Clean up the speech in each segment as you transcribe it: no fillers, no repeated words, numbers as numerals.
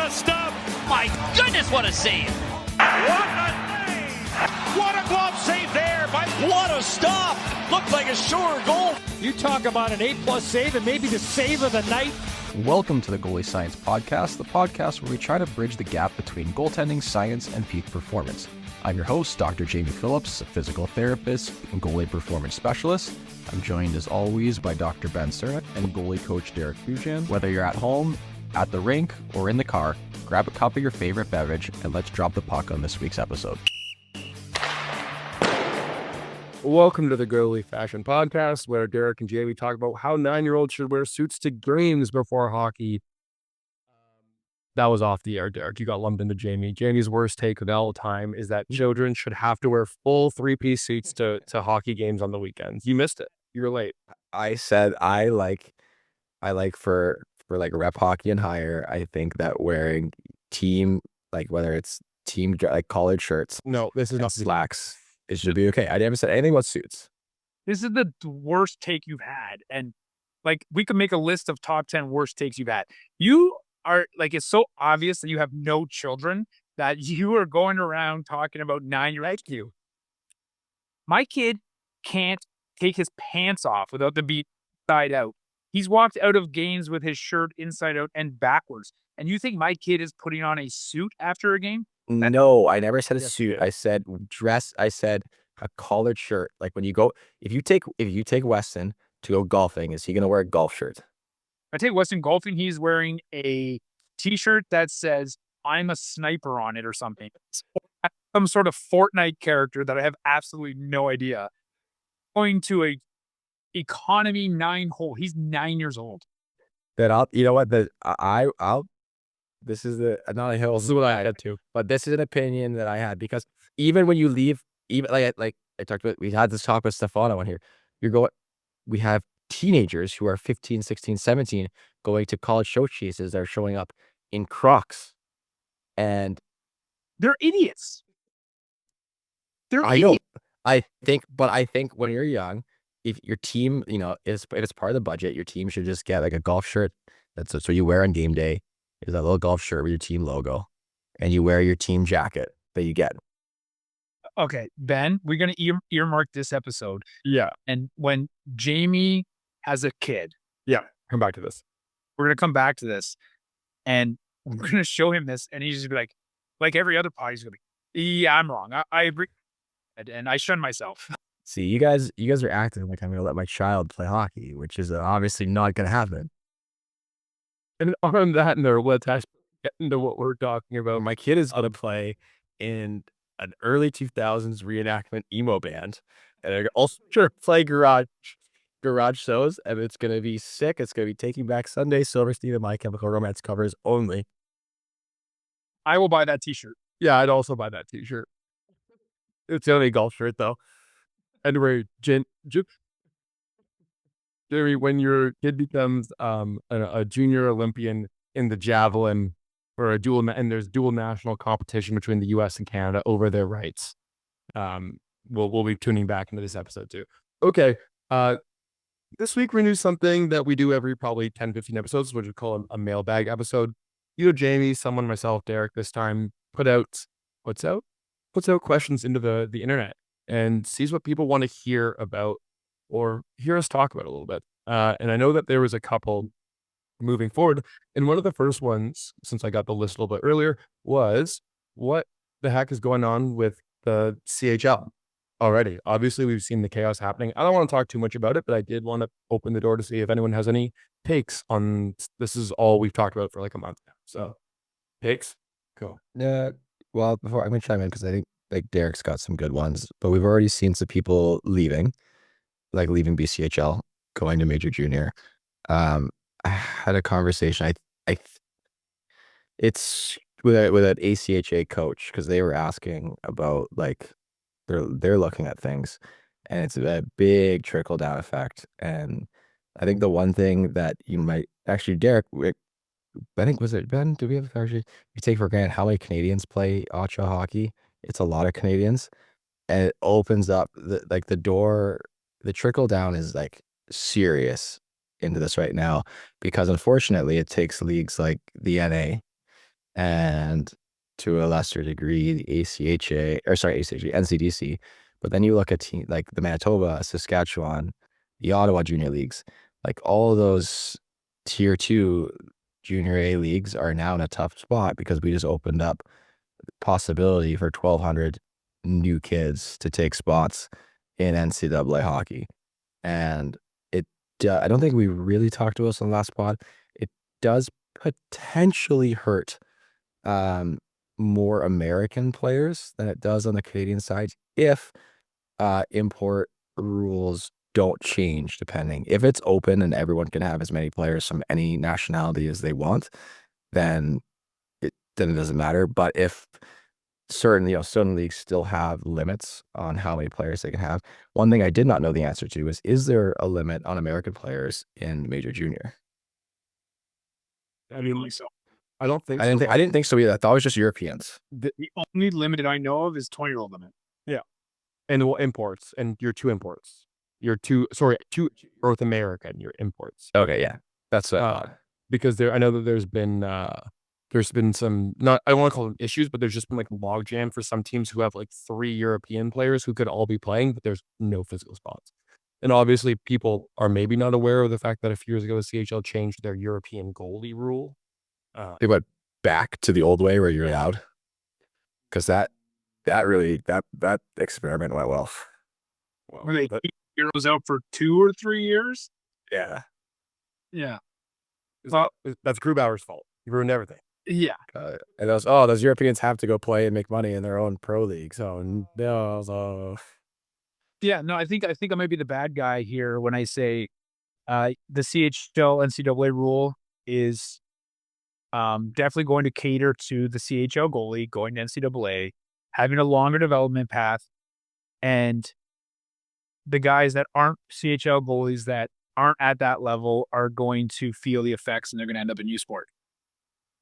the stop. My goodness, what a save! What a save! What a glove save there by... What a stop! Looked like a sure goal. You talk about an A+ save and maybe the save of the night. Welcome to the Goalie Science Podcast, the podcast where we try to bridge the gap between goaltending science and peak performance. I'm your host, Dr. Jamie Phillips, a physical therapist and goalie performance specialist. I'm joined as always by Dr. Ben Cernick and goalie coach Derek Fujan. Whether you're at home, at the rink, or in the car, grab a cup of your favorite beverage and let's drop the puck on this week's episode. Welcome to the Goalie Fashion Podcast, where Derek and Jamie talk about how 9-year-olds should wear suits to games before hockey. That was off the air, Derek. You got lumped into Jamie. Jamie's worst take of all time is that children should have to wear full three-piece suits to hockey games on the weekends. You missed it. You were late. I said I like for like rep hockey and higher. I think that wearing team, like whether it's team like collared shirts, No, this is and not slacks, it should be okay. I never said anything about suits. This is the worst take you've had. And like, we could make a list of top 10 worst takes you've had. You are like, it's so obvious that you have no children that you are going around talking about 9-year-old. You. My kid can't take his pants off without the beat side out. He's walked out of games with his shirt inside out and backwards. And you think my kid is putting on a suit after a game? No, I never said a Yes, suit. you did. I said dress. I said a collared shirt. Like when you go, if you take Weston to go golfing, is he gonna wear a golf shirt? I take Weston golfing. He's wearing a t-shirt that says, "I'm a sniper" on it or something. Some sort of Fortnite character that I have absolutely no idea. Going to a economy 9-hole. He's 9 years old. That you know what, I'll. This is not a hill. This is what I had to. But this is an opinion that I had, because even when you leave, even like I talked about, we had this talk with Stefano on here. We have teenagers who are 15, 16, 17 going to college show chases that are showing up in Crocs. And They're idiots. They're I know, idiots. I think when you're young, if your team, if it's part of the budget, your team should just get like a golf shirt. That's so you wear on game day. Is that little golf shirt with your team logo, and you wear your team jacket that you get. Okay, Ben, we're going to earmark this episode. Yeah. And when Jamie has a kid, Come back to this. we're going to come back to this. And we're going to show him this. And he's just be like every other pod, he's going to be, yeah, I'm wrong. I agree. And I shun myself. See, you guys are acting like I'm going to let my child play hockey, which is obviously not going to happen. And on that note, let's get into what we're talking about. My kid is going to play in an early 2000s reenactment emo band, and they're also sure play garage shows, and it's going to be sick. It's going to be Taking Back Sunday, Silverstein, and My Chemical Romance covers only. I will buy that t-shirt. Yeah, I'd also buy that t-shirt. It's the only golf shirt, though. Anyway, Jerry, when your kid becomes a junior Olympian in the javelin or and there's dual national competition between the U.S. and Canada over their rights, we'll be tuning back into this episode too. Okay, this week we're gonna do something that we do every probably 10, 15 episodes, which we call a mailbag episode. Jamie, someone, myself, Derek, this time puts out questions into the internet and sees what people want to hear about or hear us talk about a little bit. And I know that there was a couple moving forward. And one of the first ones, since I got the list a little bit earlier, was what the heck is going on with the CHL already? Obviously, we've seen the chaos happening. I don't want to talk too much about it, but I did want to open the door to see if anyone has any takes on this. Is all we've talked about for like a month now. So takes? Cool. Well, before I'm going to chime in, because I think like Derek's got some good ones, but we've already seen some people leaving BCHL, going to Major Junior. I had a conversation. It's with an ACHA coach, because they were asking about like they're looking at things, and it's a big trickle down effect. And I think the one thing that you might actually, Derek, I think, was it Ben? Do we have actually? You take for granted how many Canadians play Ncaa hockey. It's a lot of Canadians, and it opens up the door. The trickle down is like serious into this right now, because unfortunately it takes leagues like the NA and to a lesser degree, the NCDC. But then you look at teams like the Manitoba, Saskatchewan, the Ottawa Junior Leagues, like all of those tier 2 junior A leagues are now in a tough spot because we just opened up the possibility for 1,200 new kids to take spots in NCAA hockey. And I don't think we really talked to us on the last pod. It does potentially hurt more American players than it does on the Canadian side if import rules don't change depending. If it's open and everyone can have as many players from any nationality as they want, then it doesn't matter. But if certain leagues still have limits on how many players they can have. One thing I did not know the answer to is there a limit on American players in Major Junior? I mean, so I don't think I didn't think so either. I thought it was just Europeans. the only limit I know of is 20-year-old limit. And imports and your 2 imports. Your 2 North American, your imports. Okay, yeah. That's what I thought. Because I know that there's been some, not, I don't want to call them issues, but there's just been like a logjam for some teams who have like 3 European players who could all be playing, but there's no physical spots. And obviously people are maybe not aware of the fact that a few years ago, the CHL changed their European goalie rule. They went back to the old way where you're allowed. Because that experiment went well. Were they keep heroes out for 2 or 3 years? Yeah. Yeah. Well, that's Grubauer's fault. He ruined everything. Yeah. And those Europeans have to go play and make money in their own pro league. So no. Yeah, no, I think I might be the bad guy here when I say the CHL NCAA rule is definitely going to cater to the CHL goalie going to NCAA, having a longer development path, and the guys that aren't CHL goalies that aren't at that level are going to feel the effects and they're going to end up in U Sport.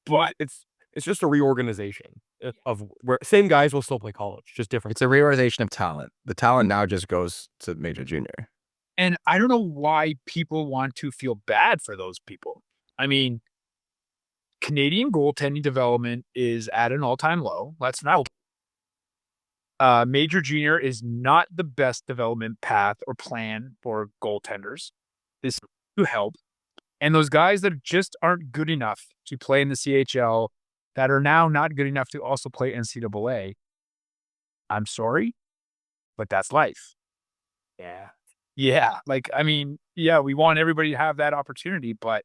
But it's just a reorganization of where same guys will still play college, just different. It's a reorganization of talent. The talent now just goes to Major Junior. And I don't know why people want to feel bad for those people. I mean, Canadian goaltending development is at an all-time low. Let's not. Major Junior is not the best development path or plan for goaltenders. This to help. And those guys that just aren't good enough to play in the CHL, that are now not good enough to also play NCAA, I'm sorry, but that's life. Yeah. Yeah. Like, I mean, yeah, we want everybody to have that opportunity, but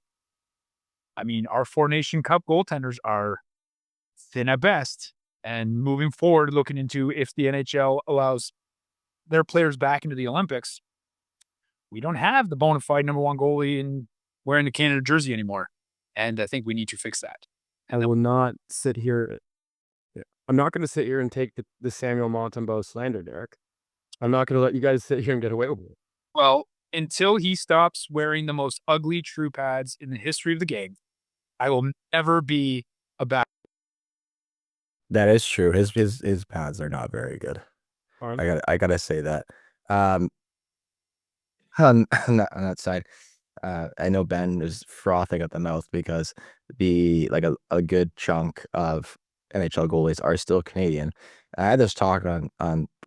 I mean, our 4 Nation Cup goaltenders are thin at best. And moving forward, looking into if the NHL allows their players back into the Olympics, we don't have the bona fide number 1 goalie in wearing the Canada jersey anymore. And I think we need to fix that. I will not sit here. I'm not going to sit here and take the Samuel Montembeault slander, Derek. I'm not going to let you guys sit here and get away with it. Well, until he stops wearing the most ugly true pads in the history of the game, I will never be a back. That is true. His pads are not very good. I gotta say that. On that side, I know Ben is frothing at the mouth because a good chunk of NHL goalies are still Canadian. I had this talk on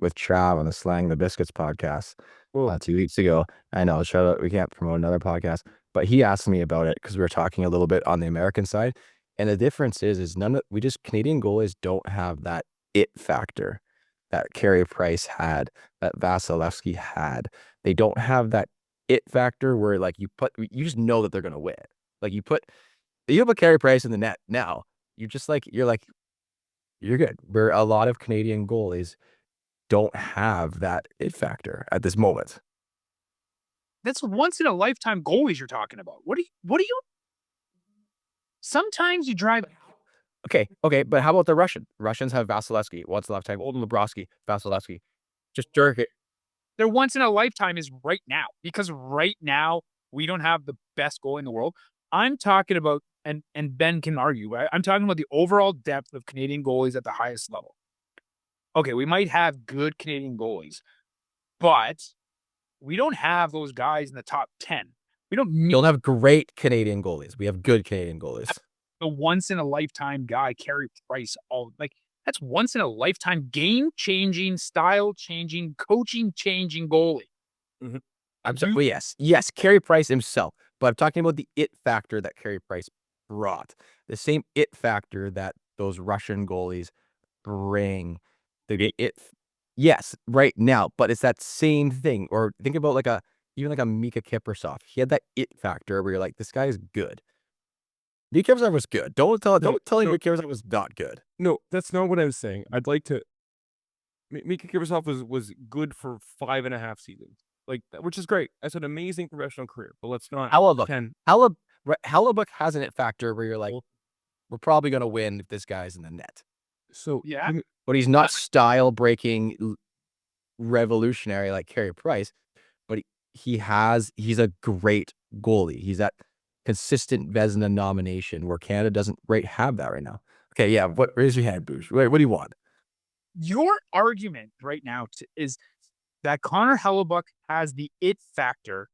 with Trav on the Slang the Biscuits podcast 2 weeks ago. I know, shout out, we can't promote another podcast, but he asked me about it because we were talking a little bit on the American side. And the difference is Canadian goalies don't have that it factor that Carey Price had, that Vasilevsky had. They don't have that it factor where like you just know that they're gonna win. Like you put Carey Price in the net now, you're good. Where a lot of Canadian goalies don't have that it factor at this moment. That's once in a lifetime goalies you're talking about. What do you? Sometimes you drive. Okay, but how about the Russian? Russians have Vasilevsky. Once in a lifetime. Olden Bobrovsky, Vasilevsky. Just jerk it. Their once in a lifetime is right now, because right now we don't have the best goalie in the world. I'm talking about, and Ben can argue, right? I'm talking about the overall depth of Canadian goalies at the highest level. Okay, we might have good Canadian goalies, but we don't have those guys in the top 10. We don't have great Canadian goalies. We have good Canadian goalies. the once in a lifetime guy, Carey Price. That's once in a lifetime game changing, style changing, coaching changing goalie. I'm sorry. Well, yes, Carey Price himself, but I'm talking about the it factor that Carey Price brought. The same it factor that those Russian goalies bring. Yes, right now, but it's that same thing. Or think about even like a Mika Kiprusoff. He had that it factor where you're like, this guy is good. Mika Kiprusoff was good. Don't tell me Mika Kiprusoff was not good. No, that's not what I was saying. I'd like to. Mika Kiprusoff was good for 5.5 seasons, which is great. That's an amazing professional career. But let's not. Hellebuyck has an it factor where you're like, we're probably gonna win if this guy's in the net. So yeah, but he's not style breaking, revolutionary like Carey Price. But he's a great goalie. He's that consistent Vezina nomination where Canada doesn't have that right now. Okay, yeah. Raise your hand, Boosh. What do you want? Your argument right now is that Connor Hellebuyck has the it factor.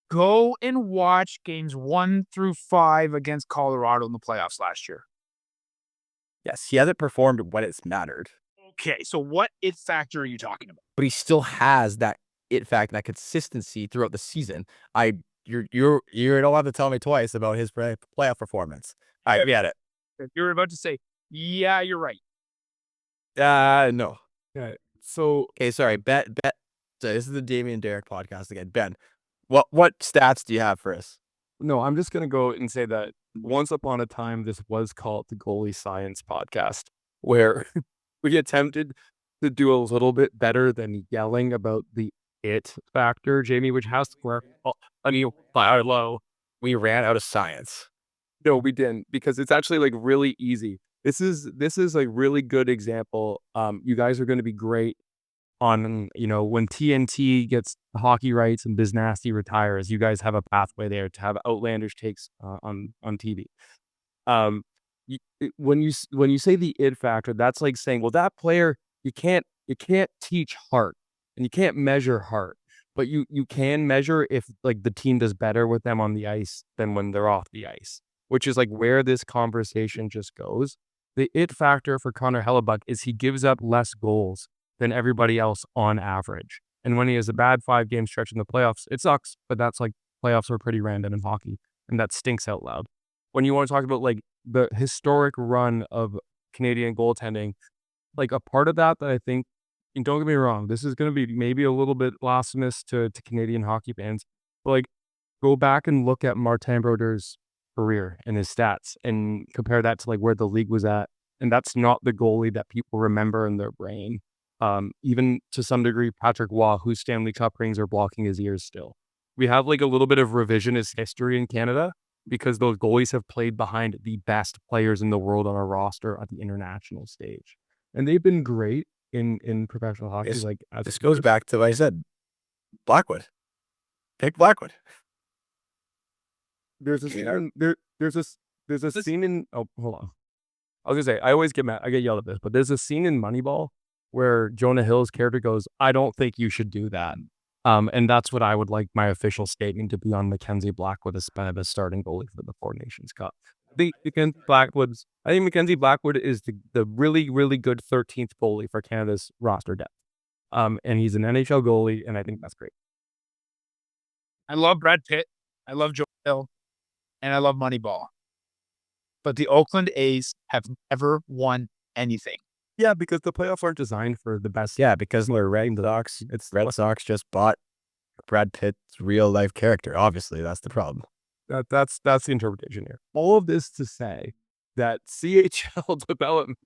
Go and watch games 1 through 5 against Colorado in the playoffs last year. Yes, he hasn't performed when it's mattered. Okay, so what it factor are you talking about? But he still has that it factor, that consistency throughout the season. You don't have to tell me twice about his playoff performance. I get it. You were about to say, yeah, you're right. No. Okay, so Okay, sorry. Bet. So this is the Damien Derek podcast again. Ben, what stats do you have for us? no, I'm just gonna go and say that once upon a time, this was called the Goalie Science Podcast, where we attempted to do a little bit better than yelling about the it factor, Jamie, which has to work. Low. We ran out of science. No, we didn't, because it's actually really easy. This is a really good example. You guys are going to be great on, when TNT gets hockey rights and Biznasty retires, you guys have a pathway there to have outlandish takes on TV. When you say the id factor, that's like saying, well, that player, you can't teach heart and you can't measure heart, but you can measure if the team does better with them on the ice than when they're off the ice, which is where this conversation just goes. The it factor for Connor Hellebuyck is he gives up less goals than everybody else on average. And when he has a bad 5-game stretch in the playoffs, it sucks, but that's playoffs are pretty random in hockey, and that stinks out loud. When you want to talk about the historic run of Canadian goaltending, a part of that I think, and don't get me wrong, this is going to be maybe a little bit blasphemous to Canadian hockey fans, but go back and look at Martin Brodeur's career and his stats and compare that to where the league was at. And that's not the goalie that people remember in their brain. Even to some degree, Patrick Waugh, whose Stanley Cup rings are blocking his ears still. We have a little bit of revisionist history in Canada because those goalies have played behind the best players in the world on a roster at the international stage. And they've been great in professional hockey. This goes back to what I said. Blackwood. Pick Blackwood. There's a scene. There's a scene in. Oh, hold on. I was gonna say I always get mad. I get yelled at this, but there's a scene in Moneyball where Jonah Hill's character goes, "I don't think you should do that." And that's what I would like my official statement to be on Mackenzie Blackwood as starting goalie for the Four Nations Cup. I think Mackenzie Blackwood is the really, really good 13th goalie for Canada's roster depth. And he's an NHL goalie, and I think that's great. I love Brad Pitt. I love Joe Hill. And I love Moneyball. But the Oakland A's have never won anything. Yeah, because the playoffs aren't designed for the best. Yeah, because we're Red Sox. Red Sox just bought Brad Pitt's real life character. Obviously, that's the problem. That's the interpretation here. All of this to say that CHL development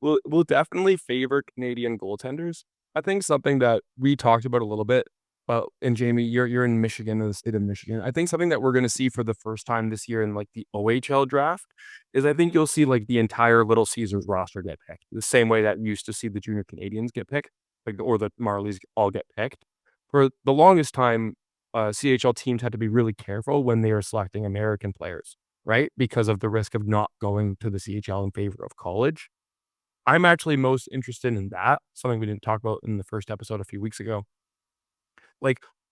will definitely favor Canadian goaltenders. I think something that we talked about a little bit. And Jamie, you're in Michigan, in the state of Michigan. I think something that we're going to see for the first time this year in the OHL draft is I think you'll see the entire Little Caesars roster get picked the same way that you used to see the junior Canadians get picked, or the Marlies all get picked. For the longest time, CHL teams had to be really careful when they are selecting American players, right? Because of the risk of not going to the CHL in favor of college. I'm actually most interested in that, something we didn't talk about in the first episode a few weeks ago.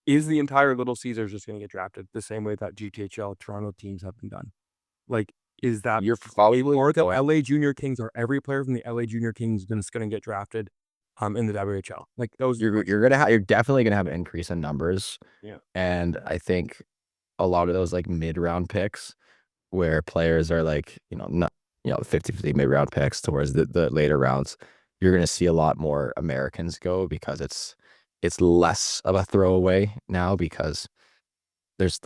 Is the entire Little Caesars just going to get drafted the same way that GTHL Toronto teams have been done? Like, is that You're probably or the LA Junior Kings, or every player from the LA Junior Kings is going to get drafted in the WHL? Like those, you're definitely gonna have an increase in numbers. Yeah. And I think a lot of those like mid-round picks where players are like, not 50-50 mid-round picks towards the later rounds, you're gonna see a lot more Americans go because it's less of a throwaway now because there's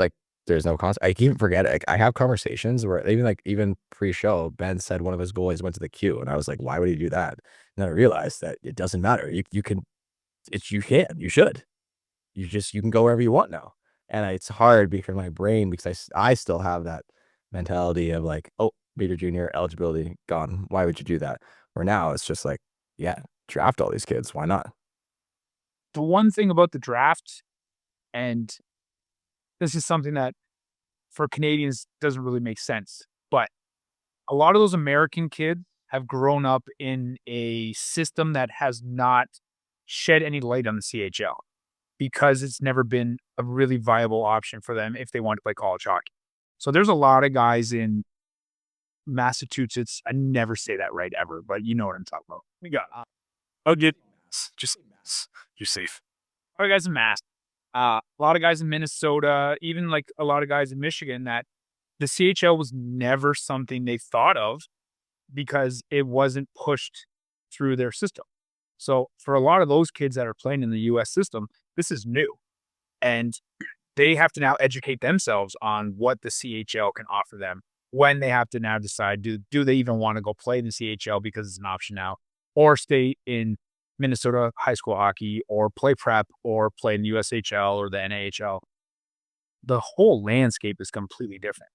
no cost. I even forget it. I have conversations where even pre-show, Ben said one of his goalies went to the queue, and I was like, why would he do that? And then I realized that it doesn't matter. You should. You can go wherever you want now. And it's hard because my brain, because I still have that mentality of like, oh, Peter Jr. eligibility gone. Why would you do that? Where now it's just like, yeah, draft all these kids. Why not? The one thing about the draft, and this is something that for Canadians doesn't really make sense, but a lot of those American kids have grown up in a system that has not shed any light on the CHL because it's never been a really viable option for them if they want to play college hockey. So there's a lot of guys in Massachusetts. I never say that right ever, but you know what I'm talking about. We got Just you're safe. a lot of guys in Mass, a lot of guys in Minnesota, even like a lot of guys in Michigan that the CHL was never something they thought of because it wasn't pushed through their system. So for a lot of those kids that are playing in the US system, this is new. And they have to now educate themselves on what the CHL can offer them when they have to now decide, do they even want to go play in the CHL because it's an option now, or stay in Minnesota high school hockey, or play prep, or play in the USHL or the NAHL. The whole landscape is completely different.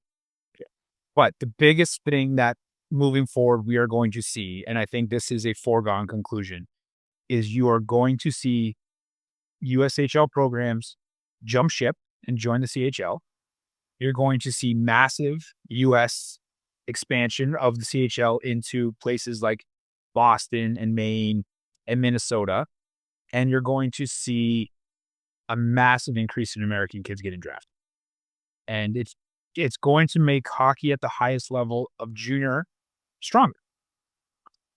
But the biggest thing that moving forward we are going to see, and I think this is a foregone conclusion, is you are going to see USHL programs jump ship and join the CHL. You're going to see massive US expansion of the CHL into places like Boston and Maine and Minnesota. And you're going to see a massive increase in American kids getting drafted. And it's going to make hockey at the highest level of junior stronger.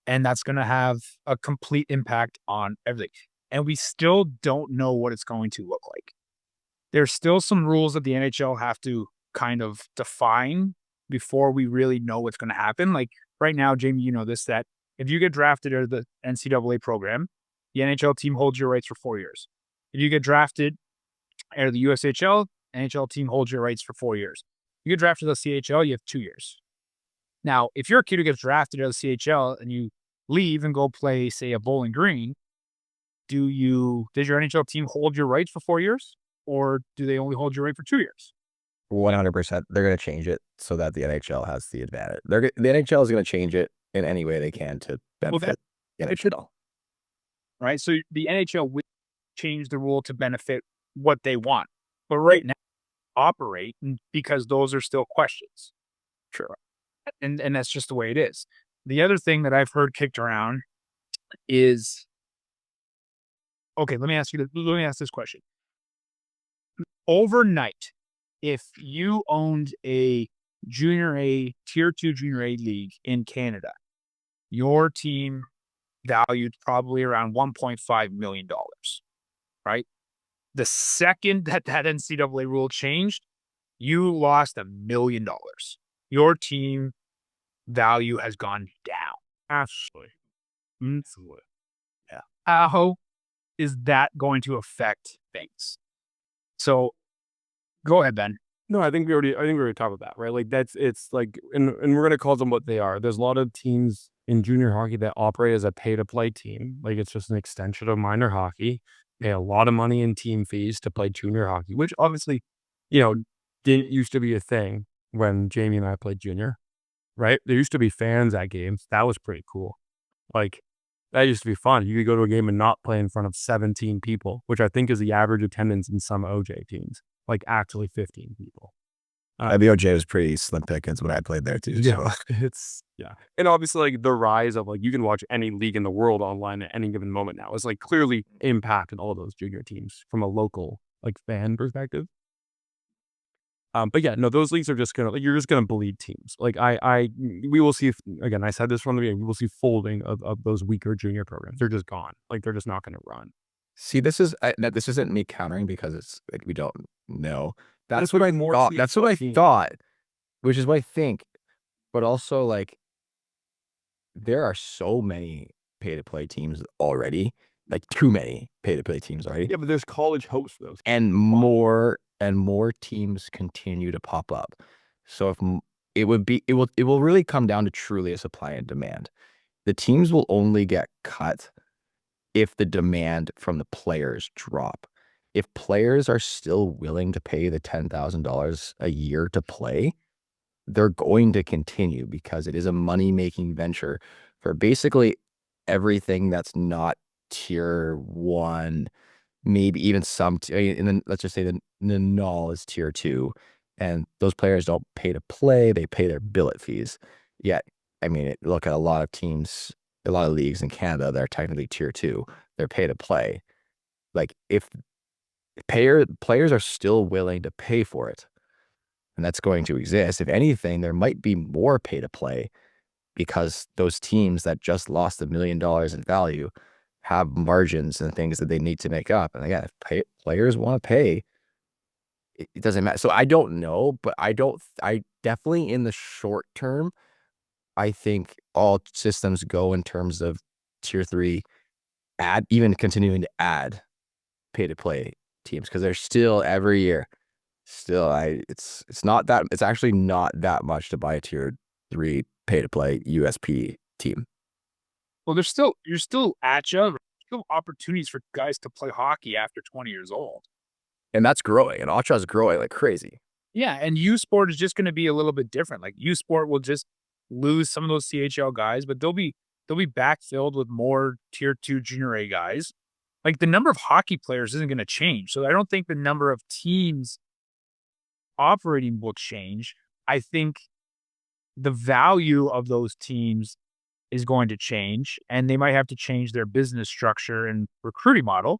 And that's going to have a complete impact on everything. And we still don't know what it's going to look like. There's still some rules that the NHL have to kind of define before we really know what's going to happen. Like right now, Jamie, you know this, that if you get drafted out of the NCAA program, the NHL team holds your rights for 4 years. If you get drafted out of the USHL, NHL team holds your rights for 4 years. You get drafted to the CHL, you have 2 years. Now, if you're a kid who gets drafted out of the CHL and you leave and go play, say, a Bowling Green, does your NHL team hold your rights for 4 years, or do they only hold your right for 2 years? 100%. They're going to change it so that the NHL has the advantage. The NHL is going to change it in any way they can to benefit the NHL. Right? So the NHL will change the rule to benefit what they want. But right now, operate because those are still questions. Sure. And that's just the way it is. The other thing that I've heard kicked around is, okay, let me ask this question. Overnight, if you owned a tier 2 junior A league in Canada, your team valued probably around $1.5 million, right? The second that NCAA rule changed, you lost $1 million. Your team value has gone down. absolutely. Yeah. How is that going to affect things? So go ahead, Ben. No, I think we already talked about that, right? Like it's like, and we're going to call them what they are. There's a lot of teams in junior hockey that operate as a pay to play team. Like it's just an extension of minor hockey. Pay a lot of money in team fees to play junior hockey, which obviously, didn't used to be a thing when Jamie and I played junior, right? There used to be fans at games. That was pretty cool. Like that used to be fun. You could go to a game and not play in front of 17 people, which I think is the average attendance in some OJ teams, like actually 15 people. The OJ was pretty slim pickings when I played there too. Yeah, So. and obviously like the rise of like you can watch any league in the world online at any given moment now is like clearly impacted all those junior teams from a local like fan perspective. But yeah, no, those leagues are just gonna, you're just gonna bleed teams. Like we will see, again, I said this from the beginning, we will see folding of those weaker junior programs. They're just gone. Like they're just not going to run. See, this isn't me countering because it's like we don't know. That's what I thought. That's what I thought, which is what I think. But also, like, there are so many pay-to-play teams already, like too many pay-to-play teams already. Yeah, but there's college hopes for those. And more teams continue to pop up. So if it will really come down to truly a supply and demand. The teams will only get cut if the demand from the players drop. If players are still willing to pay the $10,000 a year to play, they're going to continue because it is a money-making venture for basically everything that's not tier 1, maybe even some, and then let's just say the Ncaa is tier 2, and those players don't pay to play, they pay their billet fees. Yet, I mean, look at a lot of teams, a lot of leagues in Canada that are technically tier 2, they're pay to play. Like, if players are still willing to pay for it, and that's going to exist. If anything, there might be more pay to play because those teams that just lost $1 million in value have margins and things that they need to make up. And again, if players want to pay, it doesn't matter. So I don't know, but I definitely in the short term, I think all systems go in terms of tier 3, even continuing to add pay to play teams because they're still every year. Still, it's actually not that much to buy a tier 3 pay to play USP team. Well, you're still Ncaa. Still opportunities for guys to play hockey after 20 years old. And that's growing, and Ncaa is growing like crazy. Yeah, and U Sport is just going to be a little bit different. Like U Sport will just lose some of those CHL guys, but they'll be backfilled with more tier 2 junior A guys. Like the number of hockey players isn't going to change. So I don't think the number of teams operating will change. I think the value of those teams is going to change, and they might have to change their business structure and recruiting model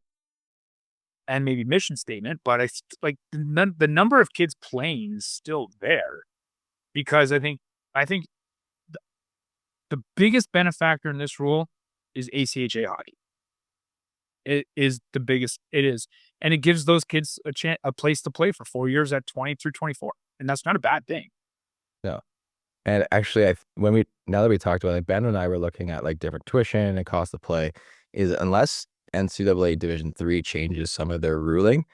and maybe mission statement. But like the number of kids playing is still there because I think the biggest benefactor in this rule is ACHA hockey. It is the biggest. It is, and it gives those kids a place to play for 4 years at 20 through 24, and that's not a bad thing. No, and actually, now that we talked about it, Ben and I were looking at like different tuition and cost of play. Is unless NCAA Division 3 changes some of their ruling,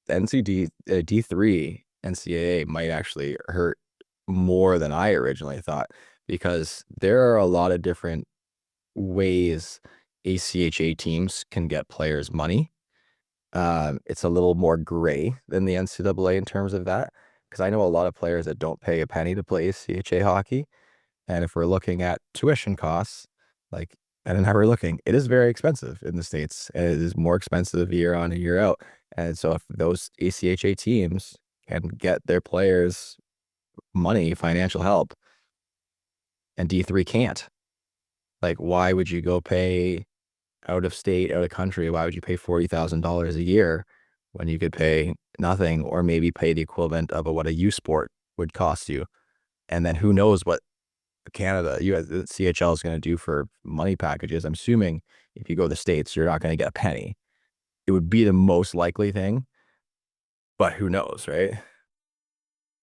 D3 NCAA might actually hurt more than I originally thought because there are a lot of different ways ACHA teams can get players money. It's a little more gray than the NCAA in terms of that because I know a lot of players that don't pay a penny to play ACHA hockey. And if we're looking at tuition costs, like and then we're looking, it is very expensive in the States, and it is more expensive year on and year out. And so if those ACHA teams can get their players money, financial help, and D3 can't, like, why would you go pay out of state, out of country? Why would you pay $40,000 a year when you could pay nothing or maybe pay the equivalent of what a U Sport would cost you? And then who knows what Canada, the CHL is going to do for money packages. I'm assuming if you go to the States, you're not going to get a penny. It would be the most likely thing, but who knows, right?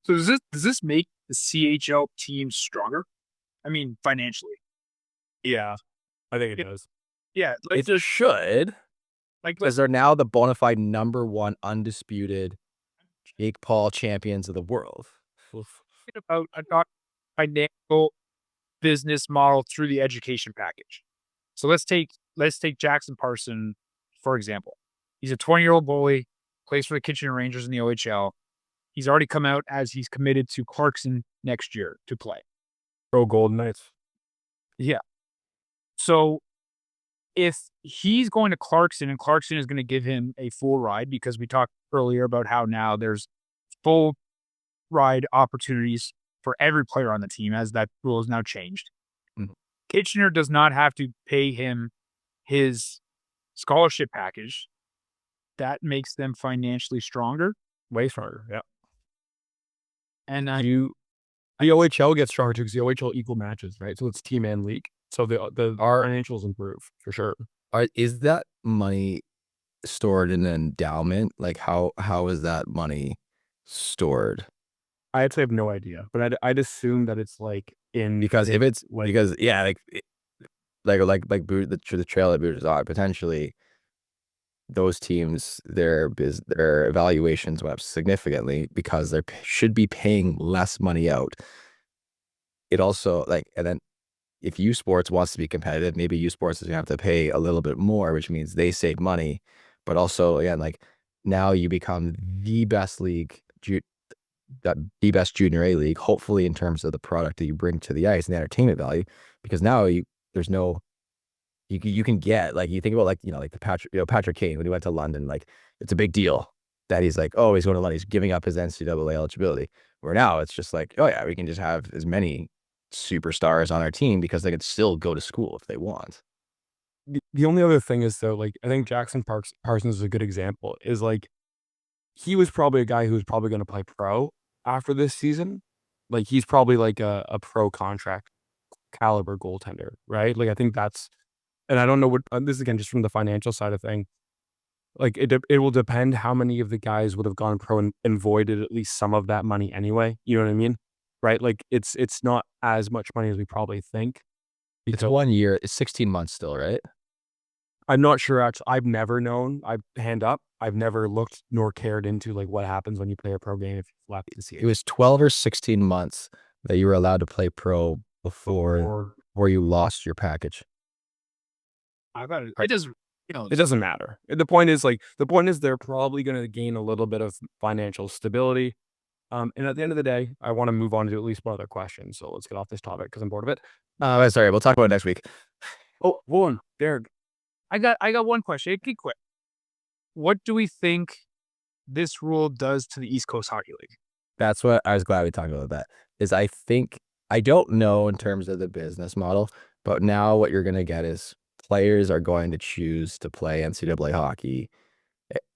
So does this make the CHL team stronger? I mean, financially. Yeah, I think it does. Yeah, It should, like because they're now the bona fide #1 undisputed Jake Paul champions of the world. about a financial business model through the education package. So let's take Jackson Parson, for example. He's a 20-year-old goalie, plays for the Kitchener Rangers in the OHL. He's already come out as he's committed to Clarkson next year to play. Pro Golden Knights. Yeah. So if he's going to Clarkson and Clarkson is going to give him a full ride, because we talked earlier about how now there's full ride opportunities for every player on the team as that rule is now changed. Mhm. Kitchener does not have to pay him his scholarship package. That makes them financially stronger. Way stronger. Yeah. And The OHL gets stronger too because the OHL equal matches, right? So it's team and league. So the financials improve for sure. Is that money stored in an endowment? Like how is that money stored? I actually have no idea, but I'd assume that it's like in Because if it's like because yeah, the trail that Boot is on, potentially those teams their evaluations went up significantly because they should be paying less money out. It also and then if U Sports wants to be competitive, maybe U Sports is gonna have to pay a little bit more, which means they save money. But also, again, like now you become the best league, the best junior A league, hopefully in terms of the product that you bring to the ice and the entertainment value, because now there's no you can get like you think about like the Patrick Kane when he went to London, like it's a big deal that he's like, oh, he's going to London, he's giving up his NCAA eligibility. Where now it's just like, oh yeah, we can just have as many superstars on our team because they could still go to school if they want. the only other thing is though, like I think Parsons is a good example. Is like he was probably a guy who was probably going to play pro after this season. Like he's probably like a pro contract caliber goaltender, right? Like I think that's, and I don't know what this is again just from the financial side of thing. Like it will depend how many of the guys would have gone pro and voided at least some of that money anyway. You know what I mean? Right? Like it's not as much money as we probably think. It's Because 1 year, it's 16 months still, right? I'm not sure actually. I've never known. Hand up. I've never looked nor cared into like what happens when you play a pro game if you've left the It season. was 12 or 16 months that you were allowed to play pro before you lost your package. I thought it does. It doesn't matter. The point is they're probably going to gain a little bit of financial stability. And at the end of the day, I want to move on to at least one other question. So let's get off this topic because I'm bored of it. Sorry, we'll talk about it next week. Oh, one, Derek. I got one question. Keep quick. What do we think this rule does to the East Coast Hockey League? That's what I was glad we talked about that. Is I think I don't know in terms of the business model, but now what you're gonna get is players are going to choose to play NCAA hockey.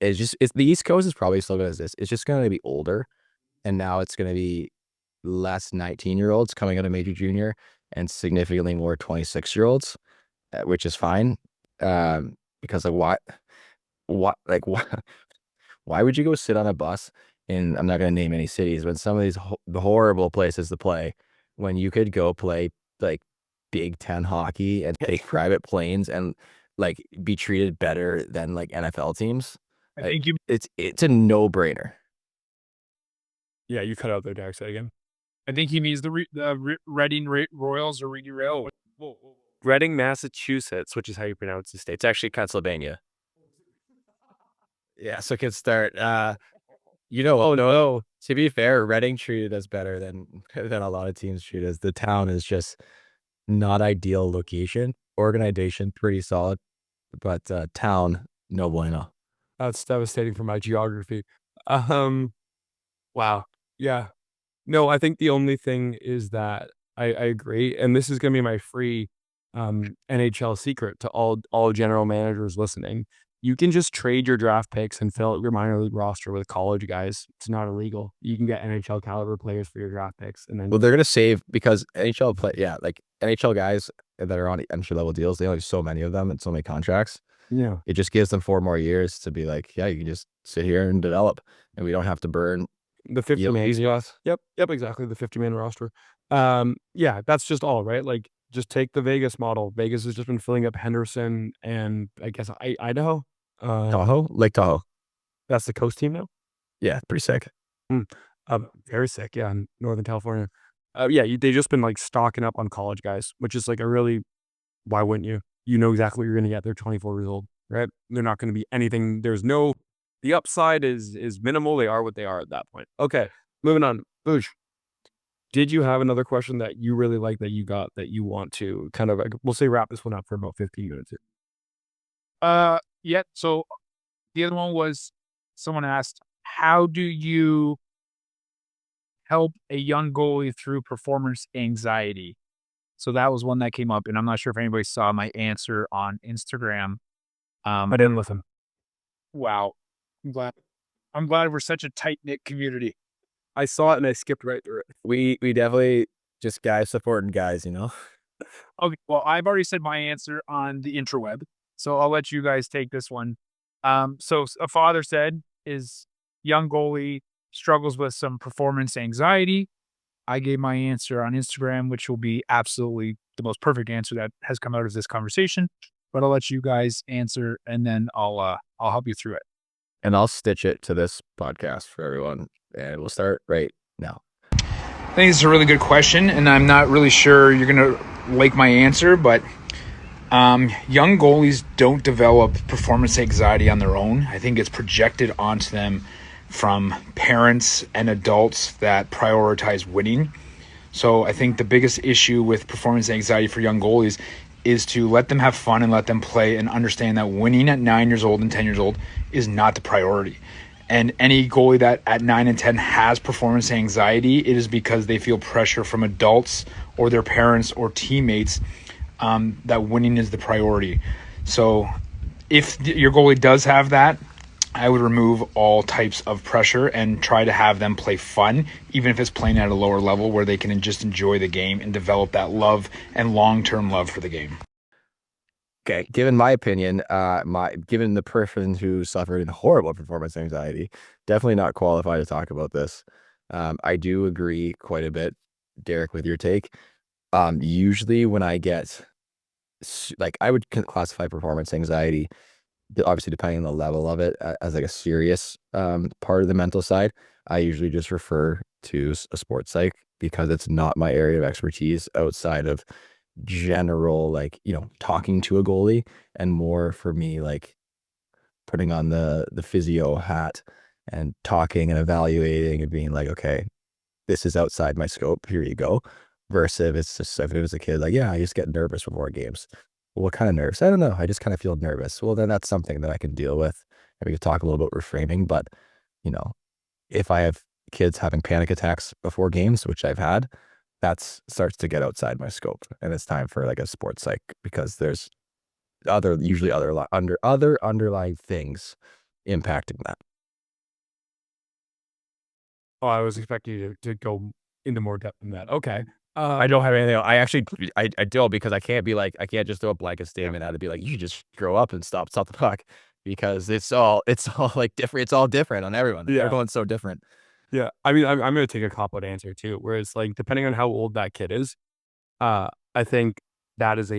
It's the East Coast is probably still good as this. It's just gonna be older, and now it's gonna be less 19-year-olds coming out of major junior and significantly more 26-year-olds, which is fine. Because like why would you go sit on a bus in, I'm not going to name any cities, but some of these the horrible places to play when you could go play like Big Ten hockey and take private planes and like be treated better than like NFL teams? I think you. It's a no-brainer. Yeah, you cut out there, Derek. Say again. I think he means the Reading Royals or Reading Rail. Reading, Massachusetts, which is how you pronounce the state. It's actually Pennsylvania. Yeah, so it can start. Oh no. To be fair, Reading treated us better than a lot of teams treat us. The town is just not ideal location. Organization pretty solid, but town no bueno. That's devastating for my geography. Wow. Yeah. No, I think the only thing is that I agree, and this is going to be my free NHL secret to all general managers listening. You can just trade your draft picks and fill out your minor league roster with college guys. It's not illegal. You can get NHL caliber players for your draft picks, and then Well, they're gonna save because like NHL guys that are on entry level deals, they only have so many of them and so many contracts. yeah, It just gives them 4 more years to be like, yeah, you can just sit here and develop, and we don't have to burn the 50 Yep. man. Yep, exactly. The 50-man roster. Yeah, that's just all right. Like, just take the Vegas model. Vegas has just been filling up Henderson and I guess Idaho. Lake Tahoe. That's the coast team now. Yeah, pretty sick. Very sick. Yeah, in Northern California. Yeah, they've just been like stocking up on college guys, which is like why wouldn't you? You know exactly what you're going to get. They're 24 years old, right? They're not going to be anything. The upside is minimal. They are what they are at that point. Okay, moving on. Boosh, did you have another question that you really like that you got that you want to kind of, we'll say wrap this one up for about 15 minutes here? Yeah. So the other one was someone asked, how do you help a young goalie through performance anxiety? So that was one that came up, and I'm not sure if anybody saw my answer on Instagram. I didn't listen. Wow. I'm glad we're such a tight-knit community. I saw it and I skipped right through it. We definitely just guys supporting guys, you know. Okay, well, I've already said my answer on the intraweb, so I'll let you guys take this one. So a father said his young goalie struggles with some performance anxiety. I gave my answer on Instagram, which will be absolutely the most perfect answer that has come out of this conversation. But I'll let you guys answer, and then I'll help you through it. And I'll stitch it to this podcast for everyone, and we'll start right now. I think it's a really good question, and I'm not really sure you're going to like my answer, but young goalies don't develop performance anxiety on their own. I think it's projected onto them from parents and adults that prioritize winning. So I think the biggest issue with performance anxiety for young goalies is to let them have fun and let them play and understand that winning at 9 years old and 10 years old is not the priority. And any goalie that at 9 and 10 has performance anxiety, it is because they feel pressure from adults or their parents or teammates that winning is the priority. So if your goalie does have that, I would remove all types of pressure and try to have them play fun, even if it's playing at a lower level where they can just enjoy the game and develop that love and long-term love for the game. Okay, given my opinion, given the person who suffered horrible performance anxiety, definitely not qualified to talk about this. I do agree quite a bit, Derek, with your take. Usually when I get, like, I would classify performance anxiety, obviously depending on the level of it, as like a serious part of the mental side. I usually just refer to a sports psych because it's not my area of expertise outside of general, like, talking to a goalie, and more for me, like, putting on the physio hat and talking and evaluating and being like, okay, this is outside my scope, here you go. Versus if it was a kid, like, yeah, I just get nervous before games. Well, what kind of nerves? I don't know. I just kind of feel nervous. Well, then that's something that I can deal with. And we could talk a little about reframing, but if I have kids having panic attacks before games, which I've had, that starts to get outside my scope, and it's time for like a sports psych, because there's usually other underlying things impacting that. Oh, I was expecting you to go into more depth than that. Okay. I don't have anything. I don't, because I can't just throw a blanket statement out and be like, you just grow up and stop the puck, because it's all like different. It's all different on everyone. Yeah. Everyone's so different. Yeah. I mean, I'm going to take a cop-out answer too, where it's like, depending on how old that kid is, I think that is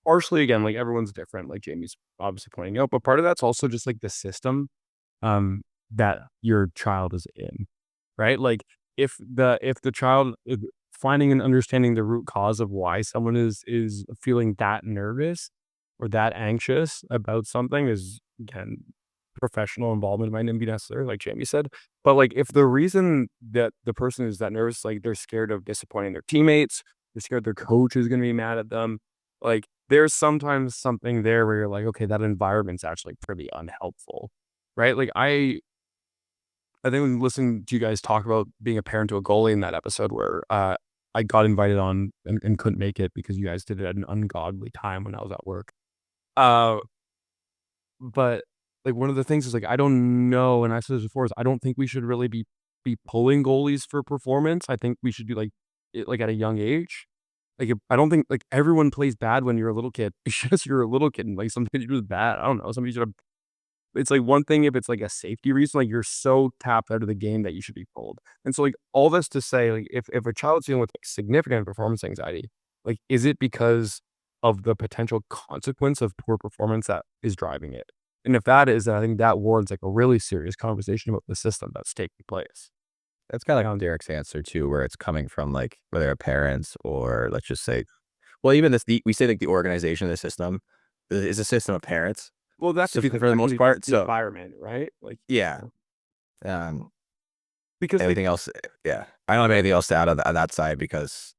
partially, again, like, everyone's different, like Jamie's obviously pointing out, but part of that's also just like the system that your child is in, right? Like, if the child finding and understanding the root cause of why someone is feeling that nervous or that anxious about something is, again, professional involvement might not be necessary, like Jamie said. But like, if the reason that the person is that nervous, like, they're scared of disappointing their teammates, they're scared their coach is going to be mad at them, like, there's sometimes something there where you're like, okay, that environment's actually pretty unhelpful, right? Like, I think when listening to you guys talk about being a parent to a goalie in that episode where I got invited on and couldn't make it because you guys did it at an ungodly time when I was at work. But like, one of the things is, like, I don't know, and I said this before, is I don't think we should really be pulling goalies for performance. I think we should do like it like at a young age. Like, I don't think, like, everyone plays bad when you're a little kid. It's just you're a little kid and like something you do is bad. I don't know. Somebody should have. It's like one thing if it's like a safety reason, like you're so tapped out of the game that you should be pulled. And so, like, all this to say, like, if a child's dealing with like significant performance anxiety, like, is it because of the potential consequence of poor performance that is driving it? And if that is, then I think that warrants like a really serious conversation about the system that's taking place. That's kind of like Derek's answer too, where it's coming from, like, whether they're parents or, let's just say, well, even we say like the organization of the system is a system of parents. Well, that's So for the most part, the environment, right? Like, yeah. because Anything else? Yeah, I don't have anything else to add on that side, because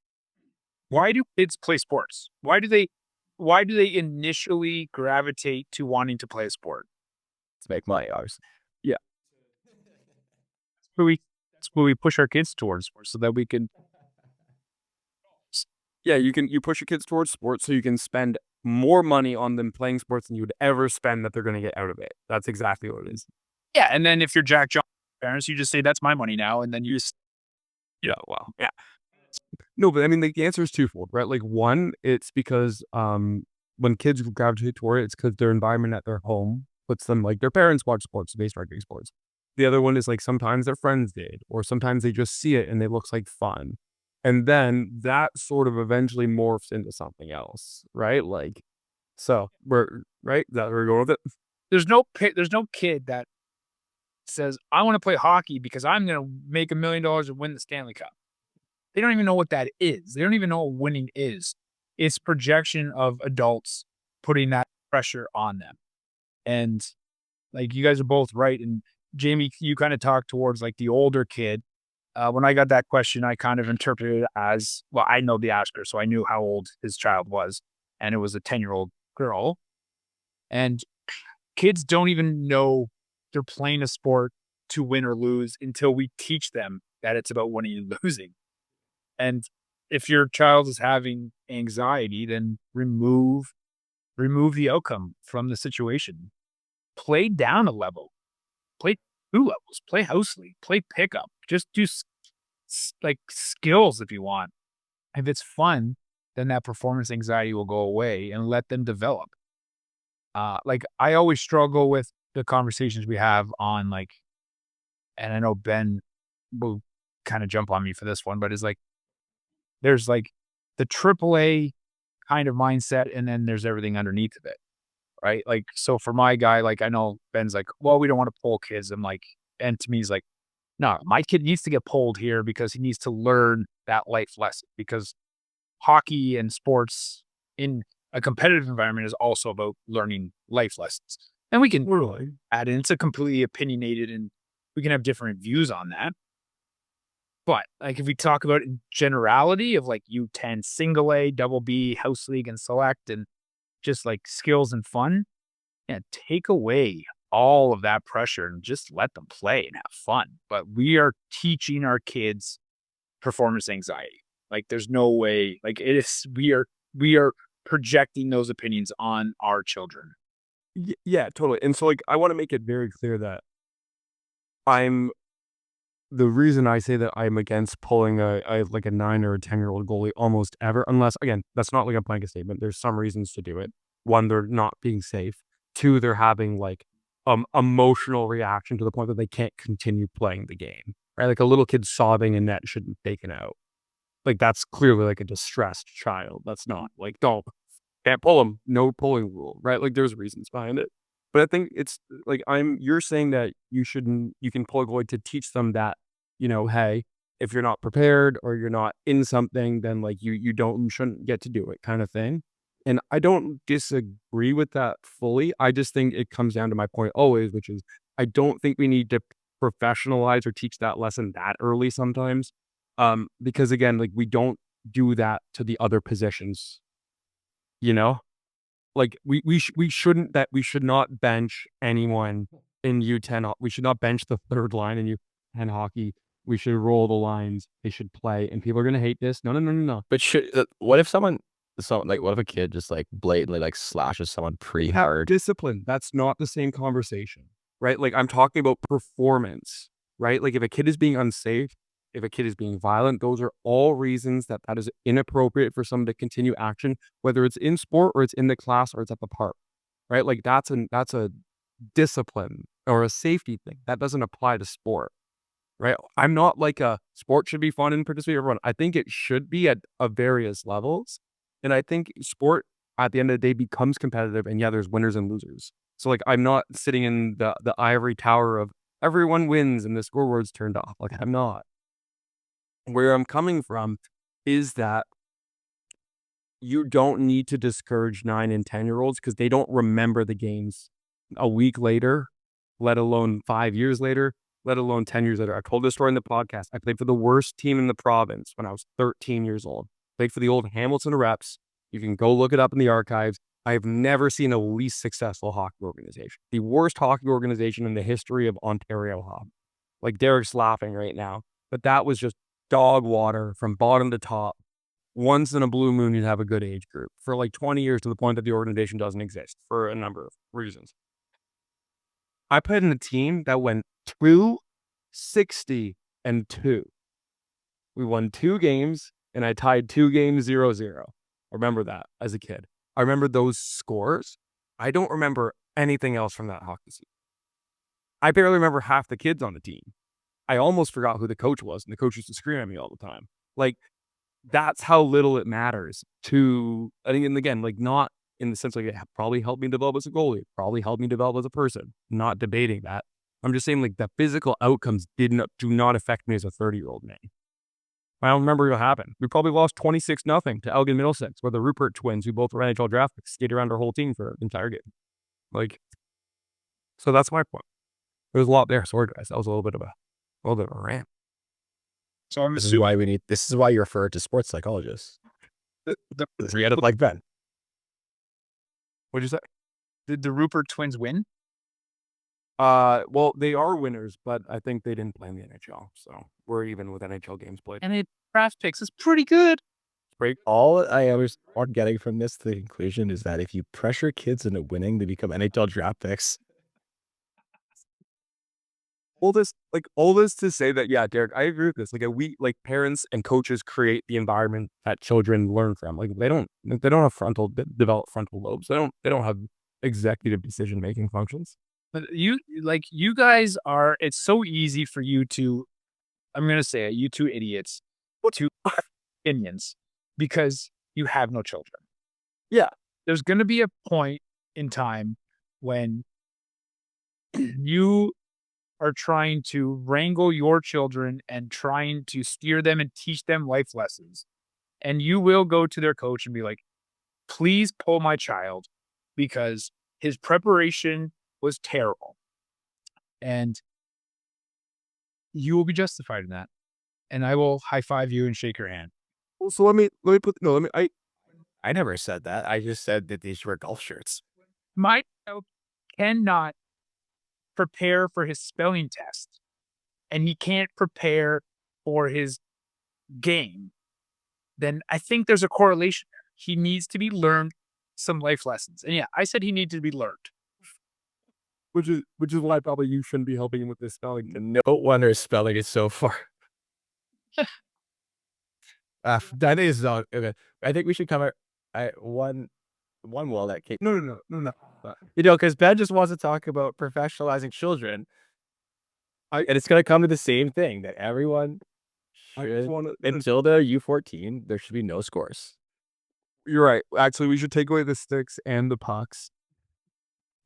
Why do kids play sports? Why do they initially gravitate to wanting to play a sport? to make money, obviously. That's what we push our kids towards sports so that we can. yeah, you push your kids towards sports so you can spend more money on them playing sports than you would ever spend that they're going to get out of it. That's exactly what it is. Yeah, and then if you're Jack Johnson, parents, you just say, that's my money now. And then you just, Yeah, well, yeah. No, but I mean, like, the answer is twofold, right? Like, one, it's because when kids gravitate toward it, it's because their environment at their home puts them like their parents watch sports, so they start doing sports. The other one is like sometimes their friends did, or sometimes they just see it and it looks like fun. And then that sort of eventually morphs into something else, right? Like, so we're right. That we're going with it. there's no kid that says, I want to play hockey because I'm going to make $1 million and win the Stanley Cup. They don't even know what that is. They don't even know what winning is. It's projection of adults putting that pressure on them. And like, you guys are both right. And Jamie, you kind of talked towards like the older kid. When I got that question, I kind of interpreted it as, well, I know the asker, so I knew how old his child was. And it was a 10-year-old girl. And kids don't even know they're playing a sport to win or lose until we teach them that it's about winning and losing. And if your child is having anxiety, then remove the outcome from the situation. Play down a level. Play 2 levels. Play house league. Play pickup. Just do like skills if you want. If it's fun, then that performance anxiety will go away and let them develop. Like, I always struggle with the conversations we have on like, and I know Ben will kind of jump on me for this one, but it's like, there's like the AAA kind of mindset, and then there's everything underneath of it, right? Like, so for my guy, like, I know Ben's like, well, we don't want to pull kids. I'm like, and to me, he's like, no, my kid needs to get pulled here because he needs to learn that life lesson, because hockey and sports in a competitive environment is also about learning life lessons. And we can add in, it's a completely opinionated, and we can have different views on that. But like, if we talk about in generality of like U10 single A, double B, house league, and select, and just like skills and fun, yeah, take away all of that pressure and just let them play and have fun. But we are teaching our kids performance anxiety. Like, there's no way, like, it is, we are projecting those opinions on our children. Yeah, totally. And so, like, I want to make it very clear that the reason I say that I'm against pulling like a 9 or a 10-year-old goalie almost ever, unless, again, that's not like a blanket statement. There's some reasons to do it. One, they're not being safe. Two, they're having like emotional reaction to the point that they can't continue playing the game. Right? Like a little kid sobbing in net shouldn't be taken out. Like, that's clearly like a distressed child. That's not like, can't pull them. No pulling rule, right? Like, there's reasons behind it. But I think it's like, you're saying that you can pull a goalie to teach them that, hey, if you're not prepared or you're not in something, then like you shouldn't get to do it, kind of thing. And I don't disagree with that fully. I just think it comes down to my point always, which is I don't think we need to professionalize or teach that lesson that early sometimes. Because again, like, we don't do that to the other positions, like we should not bench anyone in U10. We should not bench the third line in U10 hockey. We should roll the lines. They should play. And people are going to hate this. No. But what if what if a kid just like blatantly like slashes someone pretty hard? Discipline. That's not the same conversation, right? Like, I'm talking about performance, right? Like, if a kid is being unsafe, if a kid is being violent, those are all reasons that is inappropriate for someone to continue action, whether it's in sport or it's in the class or it's at the park, right? Like, that's a discipline or a safety thing. That doesn't apply to sport, right? I'm not like a sport should be fun and participate everyone. I think it should be at various levels. And I think sport at the end of the day becomes competitive, and yeah, there's winners and losers. So like, I'm not sitting in the ivory tower of everyone wins and the scoreboard's turned off. Like, I'm not. Where I'm coming from is that you don't need to discourage 9 and 10-year-olds because they don't remember the games a week later, let alone 5 years later, let alone 10 years later. I told this story in the podcast. I played for the worst team in the province when I was 13 years old. Played for the old Hamilton Reps. You can go look it up in the archives. I've never seen a least successful hockey organization. The worst hockey organization in the history of Ontario hockey. Like, Derek's laughing right now, but that was just dog water from bottom to top. Once in a blue moon, you'd have a good age group for like 20 years, to the point that the organization doesn't exist for a number of reasons. I played in a team that went 2 60-2. We won 2 games, and I tied 2 games 0-0. I remember that as a kid. I remember those scores. I don't remember anything else from that hockey season. I barely remember half the kids on the team. I almost forgot who the coach was, and the coach used to scream at me all the time. Like, that's how little it matters to, and again, like, not in the sense like it probably helped me develop as a goalie, probably helped me develop as a person. Not debating that. I'm just saying, like, the physical outcomes do not affect me as a 30-year-old man. I don't remember what happened. We probably lost 26-0 to Elgin Middlesex, where the Rupert twins, who both were NHL draft picks, skated around our whole team for an entire game. Like, so that's my point. There's a lot there. Sorry, guys. That was a little bit of a rant. So I'm This is assuming why you refer to sports psychologists. the Like Ben. What'd you say? did the Rupert twins win? Well, they are winners, but I think they didn't play in the NHL, so we're even with NHL games played. And it draft picks is pretty good. All I was getting from this, the conclusion is that if you pressure kids into winning, they become NHL draft picks. All this to say that, yeah, Derek, I agree with this. Like, like parents and coaches create the environment that children learn from. Like, they don't have develop frontal lobes. They don't have executive decision making functions. But you guys are, it's so easy for you to, I'm going to say it, you two idiots, to have opinions because you have no children. Yeah. There's going to be a point in time when you are trying to wrangle your children and trying to steer them and teach them life lessons. And you will go to their coach and be like, please pull my child because his preparation was terrible. And you will be justified in that. And I will high five you and shake your hand. Well, so I never said that. I just said that these were golf shirts. My child cannot prepare for his spelling test, and he can't prepare for his game. Then I think there's a correlation there. He needs to be learned some life lessons. And yeah, I said he needed to be learned. which is why probably you shouldn't be helping him with this spelling. No wonder his spelling is so far. That is okay. I think we should cover one wall that came. No. Because Ben just wants to talk about professionalizing children. And it's going to come to the same thing that everyone until they're U14, there should be no scores. You're right. Actually, we should take away the sticks and the pucks.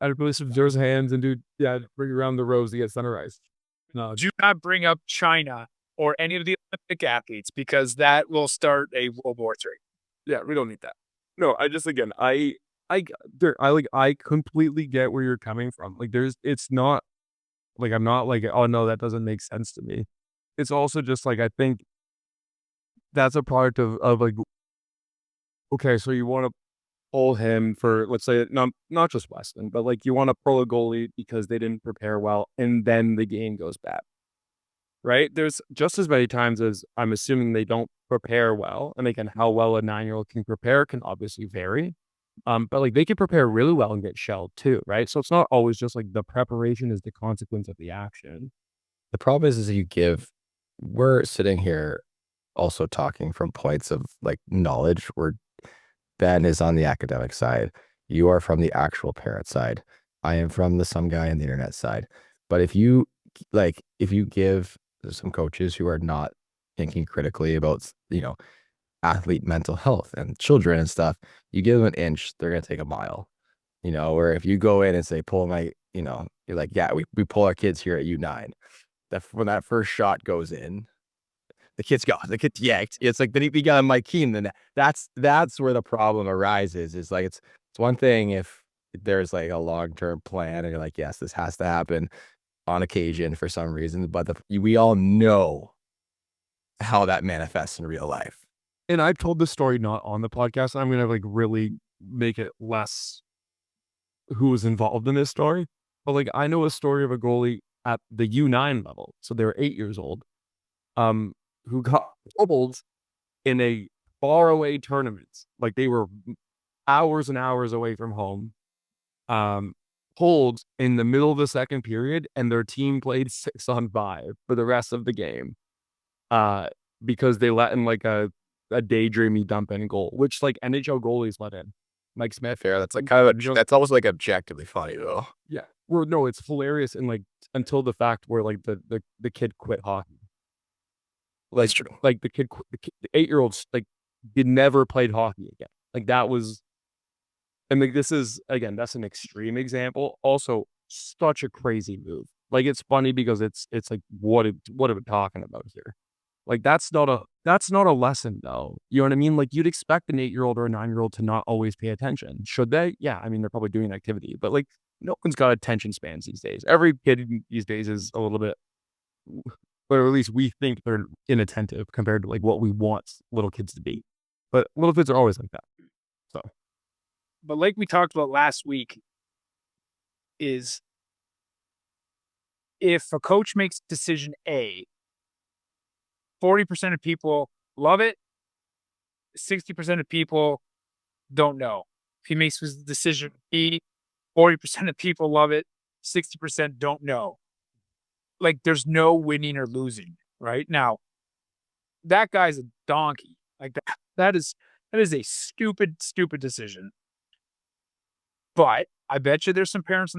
I'd really some Joe's hands and bring around the rows to get centerized. No, Do not bring up China or any of the Olympic athletes because that will start a World War III. yeah, we don't need that. No, I completely get where you're coming from. Like, it's not like I'm not like, oh no, that doesn't make sense to me. It's also just like I think that's a product of like, okay, so you want to pull him for, let's say, not just Weston, but like you want to pull a goalie because they didn't prepare well, and then the game goes bad. Right? There's just as many times as I'm assuming they don't prepare well, and again, how well a 9-year-old can prepare can obviously vary. But like they can prepare really well and get shelled too, right? So it's not always just like the preparation is the consequence of the action. The problem is we're sitting here also talking from points of like knowledge where Ben is on the academic side. You are from the actual parent side. I am from the some guy on the internet side. But if you give some coaches who are not thinking critically about, athlete mental health and children and stuff, you give them an inch, they're going to take a mile, where if you go in and say, pull my, you're like, yeah, we pull our kids here at U9. When that first shot goes in, the kid's yanked. It's like, then he got on Mike Keane. Then that's where the problem arises. Is like, it's one thing if there's like a long-term plan and you're like, yes, this has to happen on occasion for some reason, but we all know how that manifests in real life. And I've told this story not on the podcast, and I'm going to like really make it less who was involved in this story. But like, I know a story of a goalie at the U9 level. So they were 8 years old, who got troubled in a far away tournament. Like they were hours and hours away from home. pulled in the middle of the second period, and their team played 6-on-5 for the rest of the game. Because they let in like a daydreamy dump in goal, which like NHL goalies let in. Mike Smith. Fair. That's like kind of that's almost like objectively funny though. Yeah. Well, no, it's hilarious, and like until the fact where like the kid quit hockey. That's true. Like the 8-year-olds like he never played hockey again. Like that was, and like this is again, that's an extreme example. Also, such a crazy move. Like it's funny because it's like what are we talking about here? Like that's not a lesson though. You know what I mean? Like you'd expect an 8-year-old or a 9-year-old to not always pay attention. Should they? Yeah. I mean, they're probably doing activity, but like no one's got attention spans these days. Every kid these days is a little bit, or at least we think they're inattentive compared to like what we want little kids to be. But little kids are always like that. So, But like we talked about last week, is if a coach makes decision A, 40% of people love it, 60% of people don't know. If he makes his decision B, 40% of people love it, 60% don't know. Like there's no winning or losing, right? Now, that guy's a donkey. Like that is a stupid decision. But I bet you there's some parents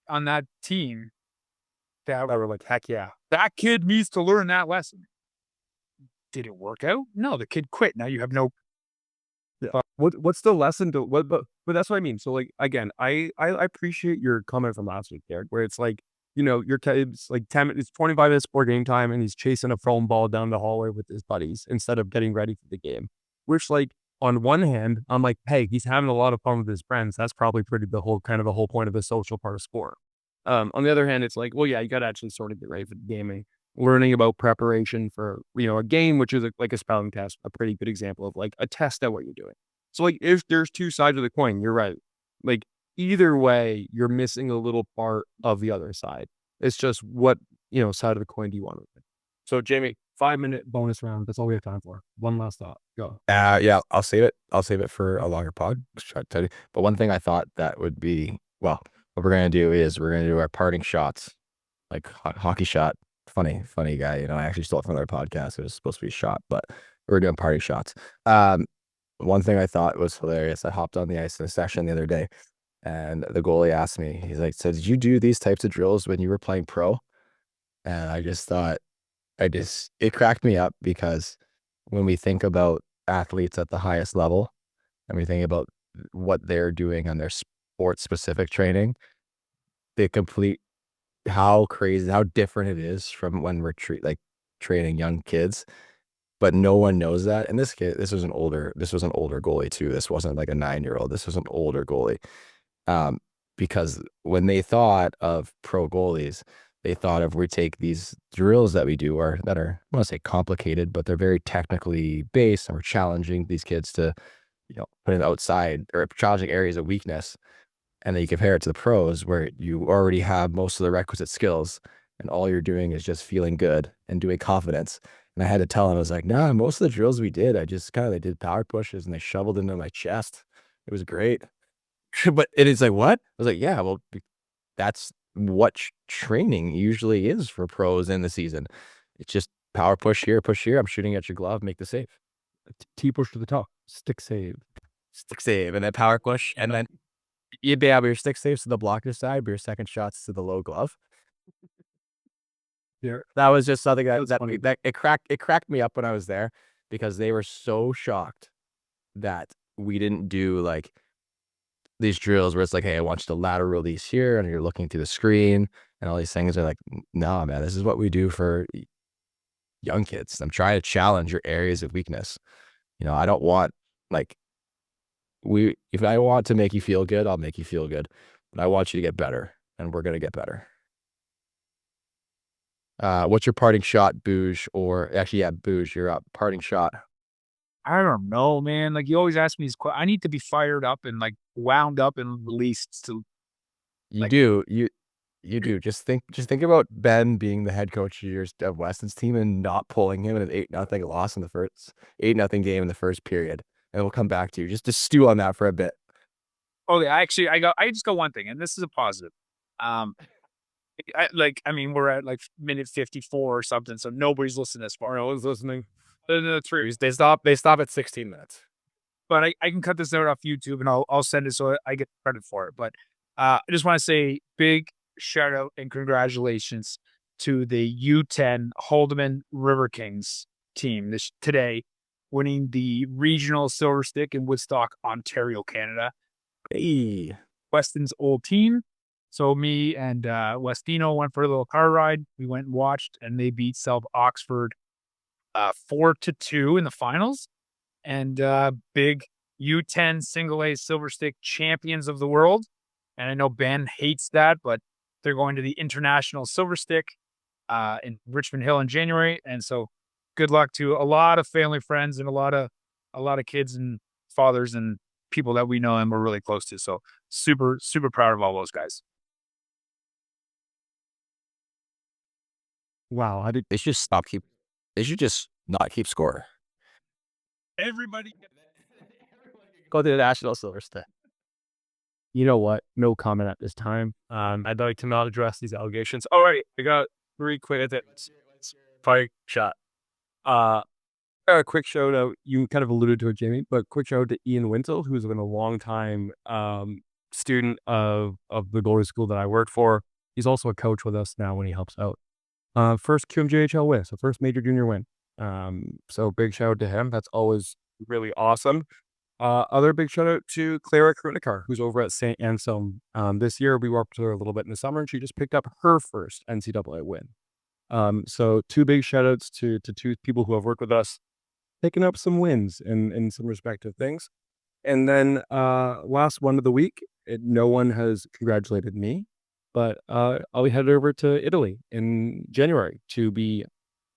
on that team that were like, heck yeah, that kid needs to learn that lesson. Did it work out? No, the kid quit. Now you have no. yeah. What's the lesson to what? But that's what I mean. So like again, I appreciate your comment from last week, Derek, where it's like, you know, your kid's like 10 minutes, 25 minutes before game time, and he's chasing a foam ball down the hallway with his buddies instead of getting ready for the game. Which like on one hand, I'm like, hey, he's having a lot of fun with his friends. That's probably the whole point of the social part of sport. On the other hand, it's like, well, yeah, you got to actually sort of get ready for the game. Learning about preparation for, you know, a game, which is like a spelling test, a pretty good example of like a test at what you're doing. So like if there's two sides of the coin, you're right. Like either way, you're missing a little part of the other side. It's just what, you know, side of the coin do you want to win? So Jamie, 5-minute bonus round. That's all we have time for. One last thought. Go. Yeah, I'll save it. I'll save it for a longer pod. But one thing I thought that would be, well, what we're going to do is we're going to do our parting shots, like hockey shot. Funny guy. You know, I actually stole it from their podcast. It was supposed to be a shot, but we're doing party shots. One thing I thought was hilarious. I hopped on the ice in a session the other day, and the goalie asked me, he's like, so did you do these types of drills when you were playing pro? And I just thought, it cracked me up because when we think about athletes at the highest level and we think about what they're doing on their sport specific training, how crazy, how different it is from when we're training young kids, but no one knows that. And this was an older goalie too. This wasn't like a 9-year-old. This was an older goalie. Because when they thought of pro goalies, they thought of we take these drills that we do that are, I want to say complicated, but they're very technically based, and we're challenging these kids to, you know, put it outside or challenging areas of weakness. And then you compare it to the pros where you already have most of the requisite skills and all you're doing is just feeling good and doing confidence. And I had to tell him, I was like, nah, most of the drills we did, I just they did power pushes and they shoveled into my chest. It was great. But it is like, what? I was like, yeah, well, that's what training usually is for pros in the season. It's just power push here, I'm shooting at your glove, make the save. T push to the top, stick save, and then power push, and then you'd be able your stick saves to the blocker side, but your second shots to the low glove. Yeah, that was just something that it cracked me up when I was there because they were so shocked that we didn't do like these drills where it's like, hey, I want you to lateral release here, and you're looking through the screen, and all these things are like, no, man, this is what we do for young kids. I'm trying to challenge your areas of weakness. You know, I don't want if I want to make you feel good, I'll make you feel good, but I want you to get better, and we're going to get better. What's your parting shot, Booge? Or actually, yeah, Booge, you're up. Parting shot. I don't know, man. Like you always ask me these questions. I need to be fired up and like wound up and released to. You do. Just think about Ben being the head coach of Weston's team and not pulling him in an 8-0 loss in the first 8-0 game in the first period. And we'll come back to you. Just to stew on that for a bit. Oh yeah, actually, I just got one thing, and this is a positive. Um, we're at like minute 54 or something, so nobody's listening this far. No one's listening. The truth. They stop at 16 minutes. But I can cut this out off YouTube and I'll send it so I get credit for it. But I just want to say big shout out and congratulations to the U10 Haldeman River Kings team today, winning the regional silver stick in Woodstock, Ontario, Canada. Hey. Weston's old team. So me and Westino went for a little car ride. We went and watched, and they beat South Oxford 4-2 in the finals. And big U10 single A silver stick champions of the world. And I know Ben hates that, but they're going to the international silver stick in Richmond Hill in January. And so good luck to a lot of family friends and a lot of kids and fathers and people that we know and we're really close to. So super, super proud of all those guys. Wow. They should they should just not keep score. Everybody Go to the national silver stick. You know what? No comment at this time. I'd like to not address these allegations. All right, I got 3 quick fight shot. A quick shout out. You kind of alluded to it, Jamie, but quick shout out to Ian Wintle, who's been a long time student of the goalie school that I worked for. He's also a coach with us now when he helps out. First QMJHL win, so first major junior win. So big shout out to him. That's always really awesome. Other big shout out to Clara Kronikar, who's over at St. Anselm. This year we worked with her a little bit in the summer, and she just picked up her first NCAA win. So 2 big shout outs to 2 people who have worked with us, picking up some wins in some respective things. And then last one of the week, no one has congratulated me, but I'll be headed over to Italy in January to be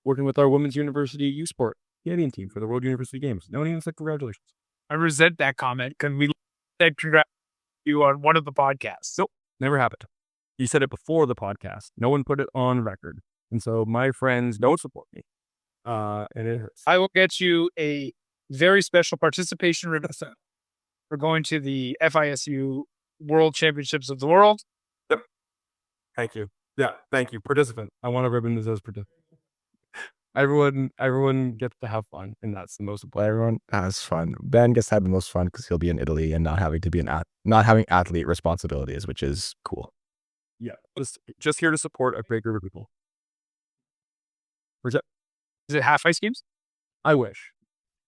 working with our Women's University U Sport Canadian team for the World University Games. No one even said congratulations. I resent that comment because we said congrats you on one of the podcasts. Nope, never happened. You said it before the podcast. No one put it on record. And so my friends don't support me. And it hurts. I will get you a very special participation ribbon for going to the FISU World Championships of the World. Yep. Thank you. Yeah, thank you. Participant. I want a ribbon that says participant. Everyone gets to have fun, and that's the most important. Everyone has fun. Ben gets to have the most fun because he'll be in Italy and not having to be not having athlete responsibilities, which is cool. Yeah, just here to support a great group of people. Is it half ice games? I wish.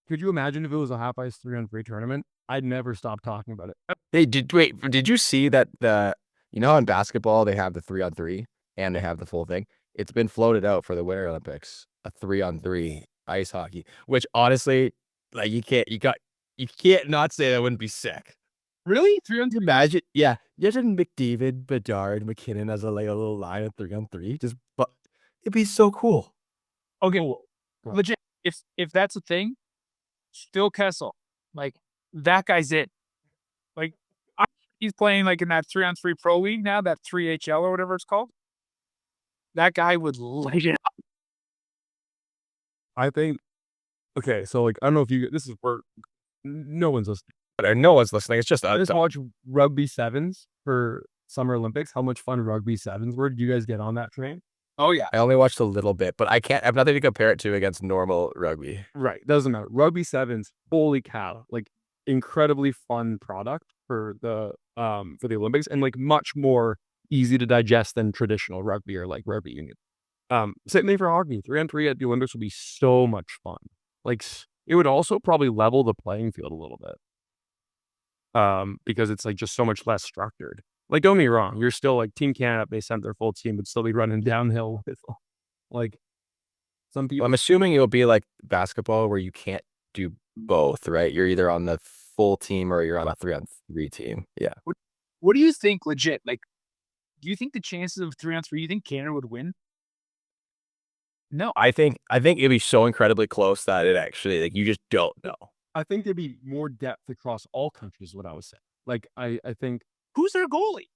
Could you imagine if it was a half ice 3-on-3 tournament? I'd never stop talking about it. Hey, did you see that in basketball they have the 3-on-3 and they have the full thing? It's been floated out for the Winter Olympics, a 3-on-3 ice hockey, which honestly, like you can't not say that wouldn't be sick. Really? 3-on-3? Imagine, yeah, imagine McDavid, Bedard, McKinnon as a little line of 3-on-3. But it'd be so cool. Okay, legit. If that's a thing, Phil Kessel, like that guy's it. Like he's playing like in that 3-on-3 pro league now, that 3HL or whatever it's called. That guy would light it up. I think. Okay, so like I don't know if this is where no one's listening. No one's listening. It's just I just watched rugby sevens for Summer Olympics. How much fun rugby sevens were? Did you guys get on that train? Oh yeah. I only watched a little bit, but I have nothing to compare it to against normal rugby. Right, doesn't matter. Rugby sevens, holy cow! Like incredibly fun product for the Olympics, and like much more easy to digest than traditional rugby or like rugby union. Same thing for hockey. 3-on-3 at the Olympics would be so much fun. Like it would also probably level the playing field a little bit. Because it's like just so much less structured. Like don't get me wrong, you're still like Team Canada, if they sent their full team, would still be running downhill with like some people. Well, I'm assuming it'll be like basketball where you can't do both, right? You're either on the full team or you're on a 3-on-3 team. Yeah. What do you think, legit? Like, do you think the chances of 3-on-3? You think Canada would win? No, I think it'd be so incredibly close that it actually like you just don't know. I think there'd be more depth across all countries. What I was saying, like I think who's their goalie?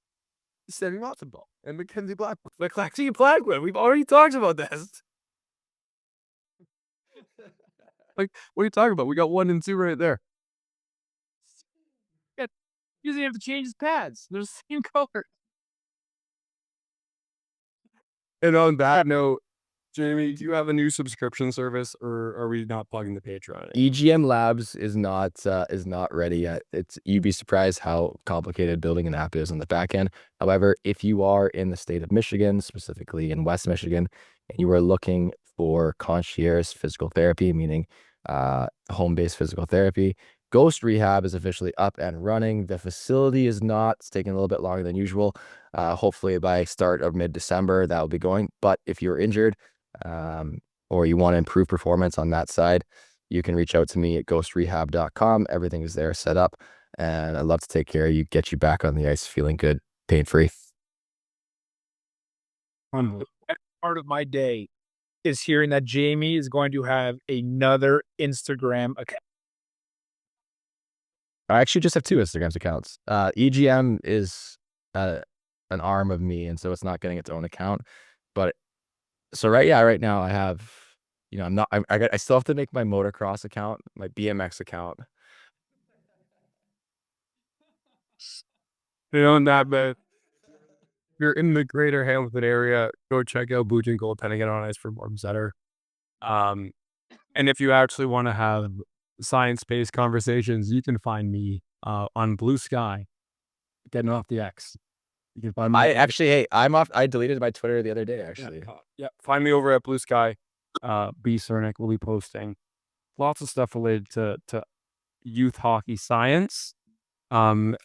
Sammy Rottenball and Mackenzie Blackwood. Mackenzie Blackwood. We've already talked about this. Like, what are you talking about? We got 1 and 2 right there. He doesn't have to change his pads. They're the same color. And on that note, Jamie, do you have a new subscription service, or are we not plugging the Patreon? EGM Labs is not ready yet. You'd be surprised how complicated building an app is on the back end. However, if you are in the state of Michigan, specifically in West Michigan, and you are looking for concierge physical therapy, meaning home-based physical therapy, Ghost Rehab is officially up and running. The facility is not. It's taking a little bit longer than usual. Hopefully by start of mid-December, that will be going. But if you're injured, or you want to improve performance on that side, you can reach out to me at ghostrehab.com. Everything is there set up, and I'd love to take care of you, get you back on the ice feeling good, pain-free. Part of my day is hearing that Jamie is going to have another Instagram account. I actually just have 2 Instagram accounts. EGM is an arm of me, and so it's not getting its own account. But so right now I have, I still have to make my motocross account, my BMX account. On that, but if you're in the greater Hamilton area, go check out Boot and Goaltending on Ice for more better. And if you actually want to have science-based conversations, you can find me on Blue Sky, getting off the X. You can find me. I'm off. I deleted my Twitter the other day, actually. Yeah, find me over at Blue Sky. B. Cernick will be posting lots of stuff related to youth hockey science. And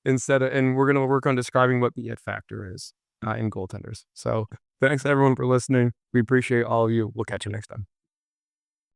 and we're gonna work on describing what the it factor is in goaltenders. So thanks everyone for listening. We appreciate all of you. We'll catch you next time.